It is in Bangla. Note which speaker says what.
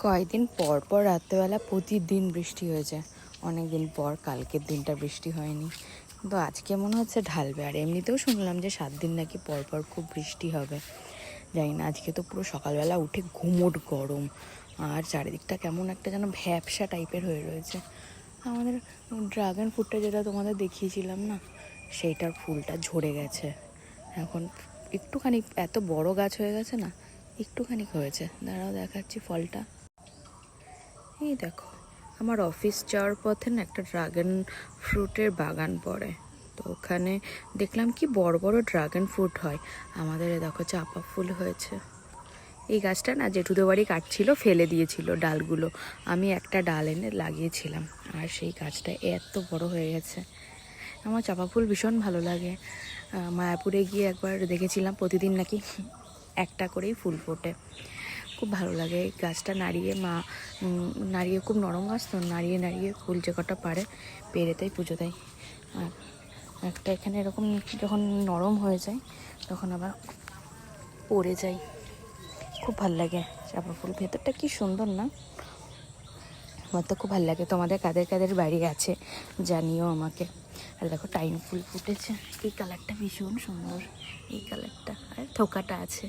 Speaker 1: কয়েকদিন পর পর রাত্রেবেলা প্রতিদিন বৃষ্টি হয়েছে। অনেক দিন পর কালকের দিনটা বৃষ্টি হয়নি, কিন্তু আজকে মনে হচ্ছে ঢালবে। আর এমনিতেও শুনলাম যে 7 দিন নাকি পর পর খুব বৃষ্টি হবে। জানি না, আজকে তো পুরো সকালবেলা উঠে ঘুমোট গরম, আর চারিদিকটা কেমন একটা যেন ভ্যাপসা টাইপের হয়ে রয়েছে। আমাদের ড্রাগন ফ্রুটটা যেটা তোমাদের দেখিয়েছিলাম না, সেইটার ফুলটা ঝরে গেছে। এখন একটুখানি এত বড় গাছ হয়ে গেছে না, একটুখানি হয়েছে। দাঁড়াও দেখাচ্ছি ফলটা। এই দেখো, আমার অফিস যাওয়ার পথে না একটা ড্রাগন ফ্রুটের বাগান পড়ে, তো ওখানে দেখলাম কি বড় বড় ড্রাগন ফ্রুট হয়। আমাদের দেখো চাপা ফুল হয়েছে। এই গাছটা না জেঠুদের বাড়ি কাটছিল, ফেলে দিয়েছিল ডালগুলো, আমি একটা ডাল এনে লাগিয়েছিলাম, আর সেই গাছটা এত বড় হয়ে গেছে। আমার চাপা ফুল ভীষণ ভালো লাগে। মায়াপুরে গিয়ে একবার দেখেছিলাম প্রতিদিন নাকি একটা করেই ফুল ফোটে, খুব ভালো লাগে। এই গাছটা নাড়িয়ে নাড়িয়ে, খুব নরম গাছ তো, নাড়িয়ে নাড়িয়ে ফুল যে কটা পারে পেরে তাই পুজো দেয়। আর একটা এখানে এরকম যখন নরম হয়ে যায় তখন আবার পড়ে যায়, খুব ভাল লাগে। চাপা ফুল ভেতরটা কি সুন্দর না, আমার তো খুব ভালো লাগে। তোমাদের কাদের কাদের বাড়ি আছে জানিও আমাকে। আর দেখো টাইম ফুল ফুটেছে, এই কালারটা ভীষণ সুন্দর, এই কালারটা, আর থোকাটা আছে।